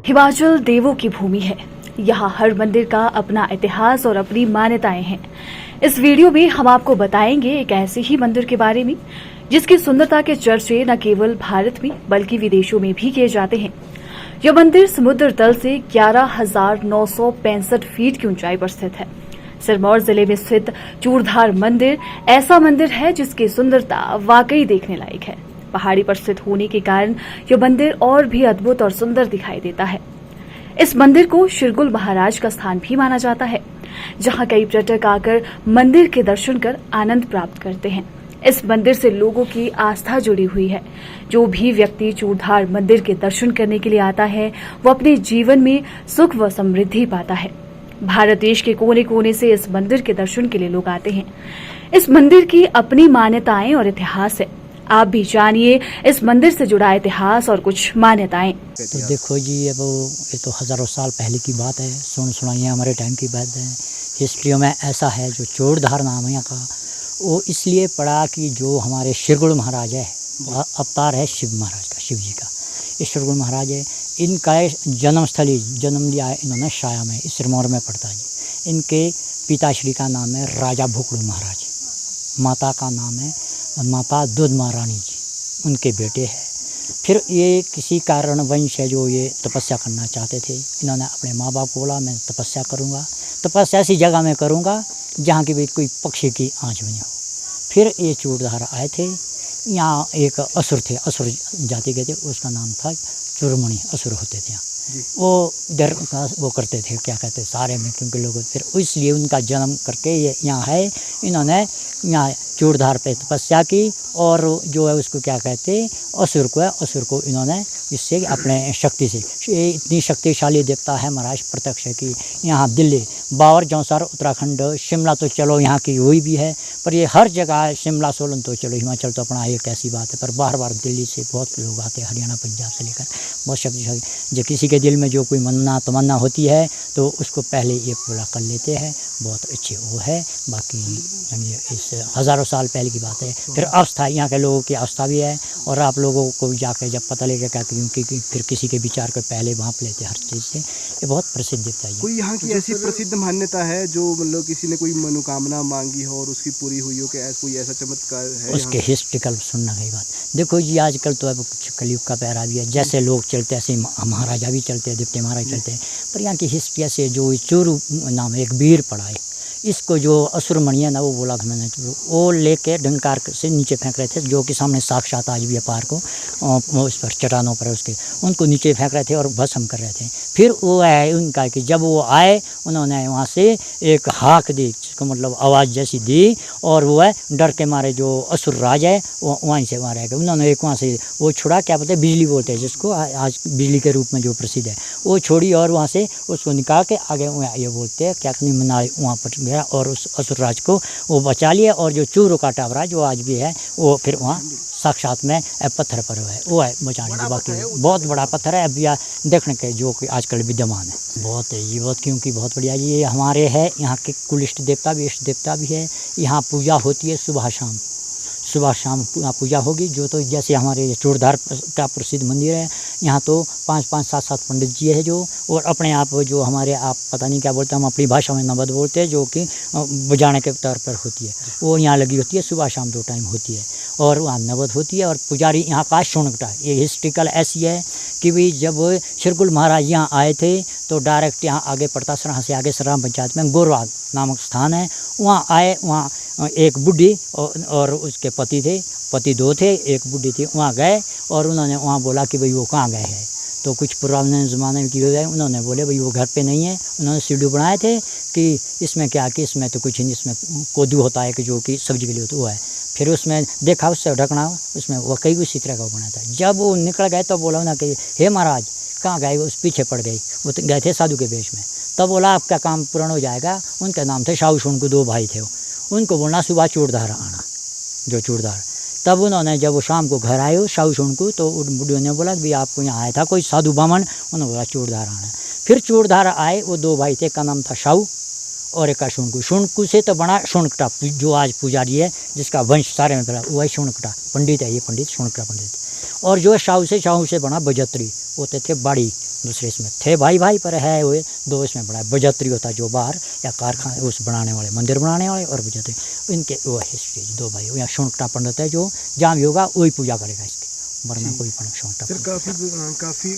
हिमाचल देवों की भूमि है। यहाँ हर मंदिर का अपना इतिहास और अपनी मान्यताएं हैं। इस वीडियो में हम आपको बताएंगे एक ऐसे ही मंदिर के बारे में जिसकी सुंदरता के चर्चे न केवल भारत में बल्कि विदेशों में भी किए जाते हैं। यह मंदिर समुद्र तल से 11,965 फीट की ऊंचाई पर स्थित है। सिरमौर जिले में स्थित चूड़धार मंदिर ऐसा मंदिर है जिसकी सुंदरता वाकई देखने लायक है। पहाड़ी पर स्थित होने के कारण यह मंदिर और भी अद्भुत और सुंदर दिखाई देता है। इस मंदिर को शिरगुल महाराज का स्थान भी माना जाता है, जहां कई पर्यटक आकर मंदिर के दर्शन कर आनंद प्राप्त करते हैं। इस मंदिर से लोगों की आस्था जुड़ी हुई है। जो भी व्यक्ति चूड़धार मंदिर के दर्शन करने के लिए आता है वो अपने जीवन में सुख व समृद्धि पाता है। भारत देश के कोने कोने से इस मंदिर के दर्शन के लिए लोग आते हैं। इस मंदिर की अपनी मान्यताएं और इतिहास है। आप भी जानिए इस मंदिर से जुड़ा इतिहास और कुछ मान्यताएं। तो देखो जी, ये तो हज़ारों साल पहले की बात है। सुनाइए, हमारे टाइम की बात है। हिस्ट्री में ऐसा है, जो चूड़धार नाम है यहाँ का, वो इसलिए पड़ा कि जो हमारे शिरगुल महाराज है, वह अवतार है शिव महाराज का, शिव जी का। ये शिरगुल महाराज है, इनका जन्मस्थली जन्म लिया है इन्होंने शाया में, इस सिरमौर में पड़ता है जी। इनके पिताश्री का नाम है राजा भुकड़ू महाराज, माता का नाम है माता दूध महारानी जी, उनके बेटे हैं। फिर ये किसी कारण वंश है जो ये तपस्या करना चाहते थे। इन्होंने अपने माँ बाप को बोला, मैं तपस्या करूँगा, तपस्या ऐसी जगह में करूँगा जहाँ की भी कोई पक्षी की आँच भी नहीं हो। फिर ये चूड़धार आए थे। यहाँ एक असुर थे, असुर जाति के थे, उसका नाम था चूरमणि, असुर होते थे यहाँ। वो डर का वो करते थे, क्या कहते सारे में, क्योंकि लोग फिर इसलिए उनका जन्म करके ये यहाँ है। इन्होंने यहाँ चूड़धार पे तपस्या की और जो है उसको क्या कहते असुर को है, असुर को इन्होंने इससे अपने शक्ति से, ये इतनी शक्तिशाली देवता है महाराज प्रत्यक्ष है कि यहाँ दिल्ली, बावर, जौंसार, उत्तराखंड, शिमला तो चलो यहाँ की हुई भी है, पर ये हर जगह, शिमला सोलन तो चलो, हिमाचल तो अपना एक ऐसी बात है, पर बार बार दिल्ली से बहुत लोग आते हैं, हरियाणा पंजाब से लेकर, बहुत शक्तिशाली। जो किसी के दिल में जो कोई तमन्ना होती है तो उसको पहले ये पूरा कर लेते हैं। बहुत अच्छे वो है। बाकी इस हज़ारों साल पहले की बात है। फिर आस्था, यहाँ के लोगों की आस्था भी है। और आप लोगों को जाकर जब पता लगेगा क्या, क्योंकि फिर किसी के विचार को पहले भांप लेते हर चीज़ से। ये बहुत प्रसिद्ध देवता है। कोई यहाँ की ऐसी प्रसिद्ध मान्यता है जो मतलब किसी ने कोई मनोकामना मांगी हो और उसकी पूरी हुई हो, कि कोई ऐसा चमत्कार है? उसके हिस्ट्रिकल सुनना है बात। देखो जी, आजकल तो अब कलयुग का पैरा भी है, जैसे लोग चलते ऐसे महाराजा भी चलते हैं, देवते महाराज चलते हैं। पर यहाँ की हिस्ट्री से जो चूरू नाम एक वीर पड़ा है, इसको जो असुरमणि है ना, वो बोला कि मैंने वो लेके डंकार से नीचे फेंक रहे थे, जो कि सामने साक्षात आज भी पार को उस पर चट्टानों पर उसके उनको नीचे फेंक रहे थे और भस्म कर रहे थे। फिर वो है उनका कि जब वो आए, उन्होंने वहाँ से एक हाक दी, जिसको मतलब आवाज़ जैसी दी, और वो है डर के मारे जो असुर राज है वो वहीं से वहाँ रह गए। उन्होंने एक वहाँ से वो छोड़ा, क्या बोलते हैं, बिजली बोलते हैं जिसको, आज बिजली के रूप में जो प्रसिद्ध है, वो छोड़ी और वहाँ से उसको निकाल के आगे ये बोलते हैं क्या कहते मनाली, वहाँ पर गया और उस असुर राज को वो बचा लिया। और जो चूरू का टावरा जो आज भी है, वो फिर वहाँ साक्षात में पत्थर पर है, वो है बचाने के। बाकी बहुत बड़ा पत्थर है अभी देखने के, जो कि आजकल विद्यमान है। बहुत है ये, बहुत, क्योंकि बहुत बढ़िया ये हमारे है यहाँ के कुल इष्ट देवता भी, इष्ट देवता भी है। यहाँ पूजा होती है सुबह शाम, सुबह शाम पूजा होगी। जो तो जैसे हमारे चूड़धार का प्रसिद्ध मंदिर है, यहाँ तो 5-5, 7-7 पंडित जी है जो, और अपने आप जो हमारे आप पता नहीं क्या बोलते हैं, हम अपनी भाषा में नवद बोलते हैं, जो कि बजाने के तौर पर होती है, वो यहाँ लगी होती है। सुबह शाम 2 टाइम होती है और वहाँ नवद होती है। और पुजारी यहाँ का शुनकटा, ये हिस्ट्रिकल ऐसी है कि भाई जब शिरगुल महाराज यहाँ आए थे तो डायरेक्ट यहाँ आगे पड़ता सराह से आगे सराम पंचायत में गोरवाग नामक स्थान है, वहाँ आए। वहाँ एक बुढ़ी और उसके पति थे, पति 2 थे, एक बुढ़ी थी। वहाँ गए और उन्होंने वहाँ बोला कि भाई वो कहाँ गए हैं। तो कुछ पुराने ज़माने की हो गए, उन्होंने बोले भाई वो घर पे नहीं है। उन्होंने सीढ़ी बनाए थे कि इसमें क्या, कि इसमें तो कुछ नहीं, इसमें कोदू होता है कि जो कि सब्जी के लिए होता, वो है। फिर उसमें देखा, उससे ढकना, उसमें वो कई उसी तरह का बनाया था। जब वो निकल गए तो बोला ना कि हे महाराज कहाँ गए, उस पीछे पड़ गई। वो तो गए थे साधु के वेश में। तब बोला आपका काम पूर्ण हो जाएगा। उनका नाम थे शाहू, उनको 2 भाई थे। उनको बोलना सुबह चूड़धार आना, जो चूड़धार। तब उन्होंने जब वो शाम को घर आए शाहू को, तो उन बुढ़ियों ने बोला कि आपको यहाँ आया था कोई साधु बामन, उन्होंने बोला चूड़धार आना। फिर चूड़धार आए, वो 2 भाई थे, का नाम था शाहू और एक का शुनकू से तो बना शुनकटा, जो आज पुजारी है, जिसका वंश सारे में फैला, वही शुनकटा पंडित है। ये पंडित शुनकटा पंडित। और जो शाहू से बना बजत्री, होते थे बाड़ी दूसरे इसमें थे भाई भाई पर है वो दो इसमें बना बजत्री होता जो बाहर या कारखाने उस बनाने वाले मंदिर बनाने वाले और बजत्री इनके वो हिस्ट्री दो भाई यहाँ शौनकटा पंडित है जो जहाँ भी होगा वही पूजा करेगा इसकी वरना कोई पंडित शौनकटा फिर काफ़ी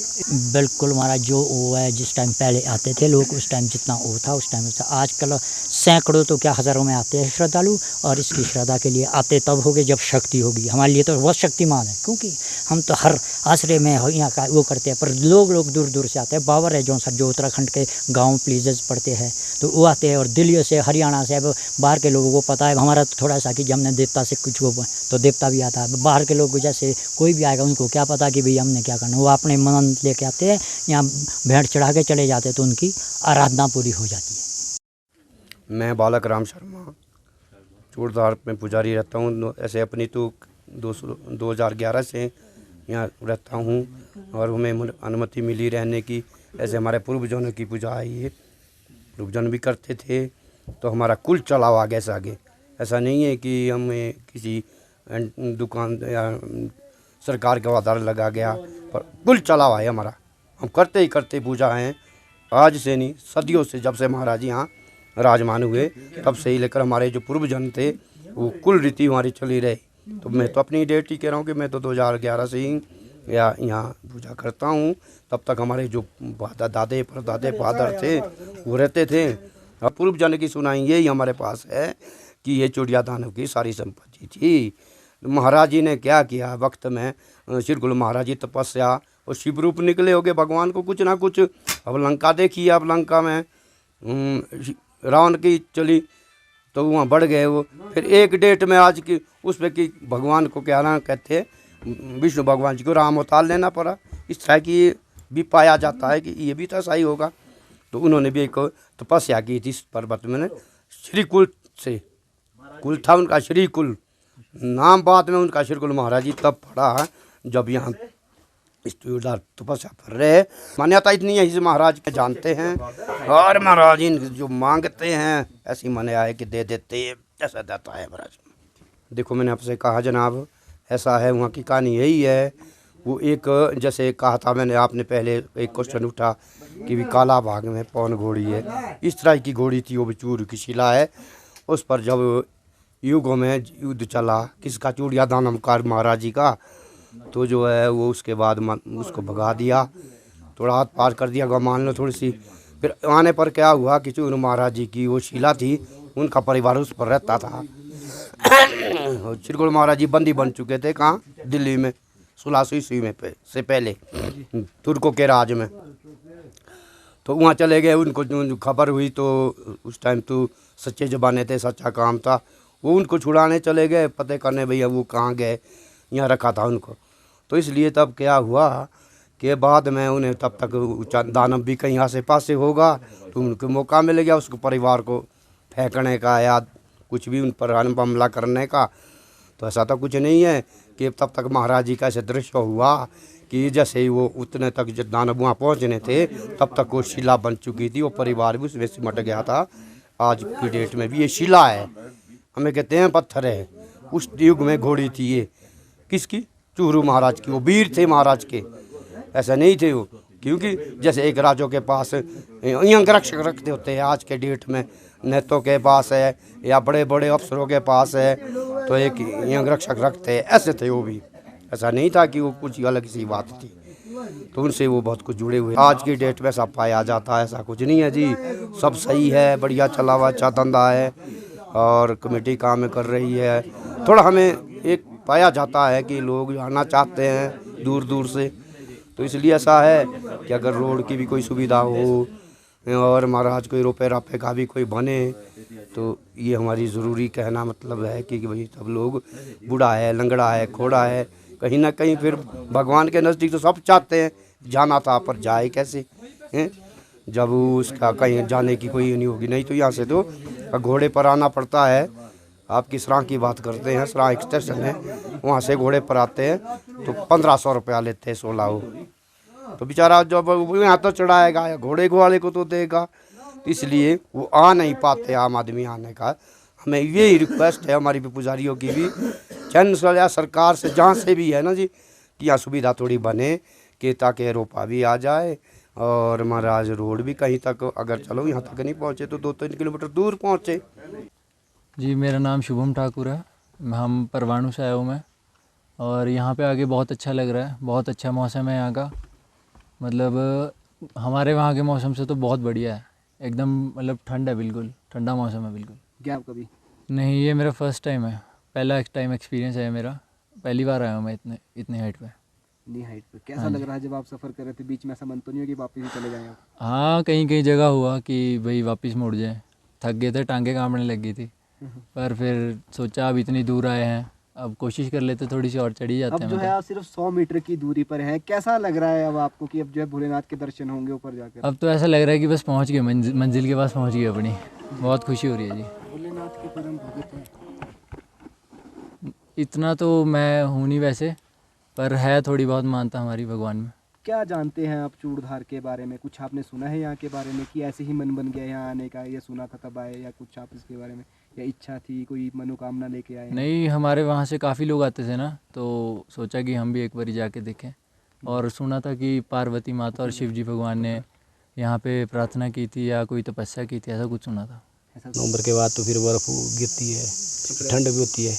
बिल्कुल हमारा जो वो है जिस टाइम पहले आते थे लोग उस टाइम जितना वो था उस टाइम था। आजकल सैकड़ों तो क्या हज़ारों में आते हैं श्रद्धालु और इसकी श्रद्धा के लिए आते तब होगे जब शक्ति होगी। हमारे लिए तो बहुत शक्तिमान है क्योंकि हम तो हर आश्रय में यहाँ का वो करते हैं पर लोग दूर दूर से आते हैं। बाबर है जो उत्तराखंड के गाँव प्लीजेज पढ़ते हैं तो वो आते हैं और दिल्ली से हरियाणा से अब बाहर के लोगों को पता है हमारा तो थोड़ा सा कि जब हमने देवता से कुछ वो तो देवता भी आता है। बाहर के लोग जैसे कोई भी आएगा उनको क्या पता कि भाई हमने क्या करना, वो अपने मन लेके आते हैं यहाँ भेंट चढ़ा के चले जाते हैं तो उनकी आराधना पूरी हो जाती है। मैं बालक राम शर्मा चूड़धार में पुजारी रहता हूँ। ऐसे अपनी तो 2011 से यहाँ रहता हूँ और हमें अनुमति मिली रहने की। ऐसे हमारे पूर्वजों की पूजा है, ये पूर्वजन भी करते थे तो हमारा कुल चलाव आगे से आगे। ऐसा नहीं है कि हमें किसी दुकान या सरकार का आधार लगा गया, पर कुल चलावा है हमारा। हम करते ही करते पूजा हैं, आज से नहीं सदियों से, जब से महाराज जी यहाँ राजमान हुए तब से ही लेकर हमारे जो पूर्वजन थे वो कुल रीति हमारी चली रही। तो मैं तो अपनी डेट ही कह रहा हूँ कि मैं तो 2011 से ही यहाँ पूजा करता हूँ। तब तक हमारे जो दादे परदादे फादर थे वो रहते थे। और पूर्वजन की सुनाई यही हमारे पास है कि ये चूड़िया दानव की सारी संपत्ति थी। महाराज जी ने क्या किया वक्त में, श्री गुरु महाराज जी तपस्या और शिव रूप निकले होगे भगवान को कुछ ना कुछ। अब लंका देखिए, अब लंका में रावण की चली तो वहाँ बढ़ गए वो। फिर एक डेट में आज की उस पर कि भगवान को क्या ना कहते विष्णु भगवान जी को राम अवतार लेना पड़ा। इस तरह की भी पाया जाता है कि ये भी तो सही होगा। तो उन्होंने भी एक तपस्या की थी इस पर्वत में, श्रीकुल से, कुल था उनका श्रीकुल नाम, बाद में उनका श्री गुरु महाराज जी तब पड़ा जब यहाँ इस चूड़धार तपस्या कर रहे। मान्यता इतनी है इस महाराज के जानते हैं और महाराज जी जो मांगते हैं ऐसी मान्यता है कि दे देते हैं, ऐसा देता है महाराज। देखो मैंने आपसे कहा जनाब ऐसा है, वहाँ की कहानी यही है। वो एक जैसे कहा था मैंने, आपने पहले एक क्वेश्चन उठा कि भी काला बाग में पौन घोड़ी है, इस तरह की घोड़ी थी। वो भी चूरू की शिला है। उस पर जब युगों में युद्ध चला किसका, चूड़िया दानवकार महाराज जी का, तो जो है वो उसके बाद उसको भगा दिया, थोड़ा हाथ पार कर दिया मान लो थोड़ी सी। फिर आने पर क्या हुआ कि चूरू महाराज जी की वो शिला थी, उनका परिवार उस पर रहता था। श्री गुरु महाराज जी बंदी बन चुके थे कहाँ, दिल्ली में 1600 ईस्वी में से पहले तुर्कों के राज में। तो वहाँ चले गए, उनको खबर हुई तो उस टाइम तो सच्चे ज़बाने थे, सच्चा काम था। वो उनको छुड़ाने चले गए, पते करने भैया वो कहाँ गए, यहाँ रखा था उनको। तो इसलिए तब क्या हुआ कि बाद में उन्हें तब तक दानव भी कहीं आसे पास से होगा तो उनको मौका मिल गया उसको परिवार को फेंकने का या कुछ भी उन पर हमला करने का। तो ऐसा तो कुछ नहीं है कि तब तक महाराज जी का ऐसे दृश्य हुआ कि जैसे ही वो उतने तक जब दानव वहाँ पहुँचने थे तब तक वो शिला बन चुकी थी, वो परिवार भी उसमें सिमट गया था। आज की डेट में भी ये शिला है, हमें कहते हैं पत्थर है। उस युग में घोड़ी थी ये, किसकी, चूरू महाराज की। वो वीर थे महाराज के, ऐसा नहीं थे वो, क्योंकि जैसे एक राजों के पास अंगरक्षक रखते होते हैं आज के डेट में, नेताओं के पास है या बड़े बड़े अफसरों के पास है तो एक अंगरक्षक रखते हैं, ऐसे थे वो भी। ऐसा नहीं था कि वो कुछ अलग सी बात थी, तो उनसे वो बहुत कुछ जुड़े हुए। आज की डेट में सब पाया जाता है, ऐसा कुछ नहीं है जी, सब सही है, बढ़िया चला हुआ अच्छा धंधा है और कमेटी काम कर रही है। थोड़ा हमें एक पाया जाता है कि लोग आना चाहते हैं दूर दूर से, तो इसलिए ऐसा है कि अगर रोड की भी कोई सुविधा हो और महाराज कोई रुपये रापे का भी कोई बने तो ये हमारी ज़रूरी कहना मतलब है कि भाई सब लोग, बूढ़ा है, लंगड़ा है, खोड़ा है, कहीं ना कहीं फिर भगवान के नज़दीक तो सब चाहते हैं जाना था, पर जाए कैसे हैं जब उसका कहीं जाने की कोई नहीं होगी। नहीं तो यहाँ से तो घोड़े पर आना पड़ता है। आपकी सराह की बात करते हैं, सराह स्टेशन है, वहाँ से घोड़े पर आते हैं तो 1500 रुपया लेते हैं 16 हो। तो बेचारा जब यहाँ तो चढ़ाएगा या घोड़े वाले को तो देगा, इसलिए वो आ नहीं पाते आम आदमी आने का। हमें यही रिक्वेस्ट है हमारी भी पुजारियों की भी, चैन या सरकार से जहाँ से भी है ना जी, कि यहाँ सुविधा थोड़ी बने कि ताकि रोपा भी आ जाए और महाराज रोड भी कहीं तक अगर चलो यहाँ तक नहीं पहुँचे तो 2-3 किलोमीटर दूर पहुँचे। जी मेरा नाम शुभम ठाकुर है, हम परवाणु से आया हूँ मैं, और यहाँ पे आके बहुत अच्छा लग रहा है। बहुत अच्छा मौसम है यहाँ का, मतलब हमारे वहाँ के मौसम से तो बहुत बढ़िया है एकदम, मतलब ठंड है, बिल्कुल ठंडा मौसम है बिल्कुल। गया आप कभी? नहीं, ये मेरा फर्स्ट टाइम है, पहला टाइम एक्सपीरियंस है मेरा, पहली बार आया हूँ मैं इतनी हाइट पे। इतनी हाइट पे कैसा लग रहा है जब आप सफ़र कर रहे थे? बीच में ऐसा मन तो नहीं हो कि वापस ही चले जाएं आप? हाँ, कहीं कहीं जगह हुआ कि भाई वापस मुड़ जाए, थक गए थे, टांगे कांपने लग गई थी, पर फिर सोचा अब इतनी दूर आए हैं, अब कोशिश कर लेते, थोड़ी सी और चढ़ी अब जाते हैं। जो है मतलब आप सिर्फ 100 मीटर की दूरी पर हैं, कैसा लग रहा है अब आपको कि अब जो है भोलेनाथ के दर्शन होंगे ऊपर जाकर? अब तो ऐसा लग रहा है कि बस पहुंच गए, मंजिल के पास पहुंच गए अपनी, बहुत खुशी हो रही है जी। भोलेनाथ के परम भगत हैं। इतना तो मैं हूँ नहीं वैसे, पर है थोड़ी बहुत मानता हमारी भगवान में। क्या जानते हैं आप चूड़धार के बारे में? कुछ आपने सुना है यहाँ के बारे में कि ऐसे ही मन बन गया यहाँ आने का, ये सुना था तब आए, या कुछ आप इसके बारे में, या इच्छा थी, कोई मनोकामना लेके आए हैं? नहीं, हमारे वहाँ से काफ़ी लोग आते थे ना, तो सोचा कि हम भी एक बार जाके देखें, और सुना था कि पार्वती माता और शिव जी भगवान ने यहाँ पे प्रार्थना की थी या कोई तपस्या की थी, ऐसा कुछ सुना था। ऐसा नवंबर के बाद तो फिर बर्फ़ गिरती है, ठंड भी होती है।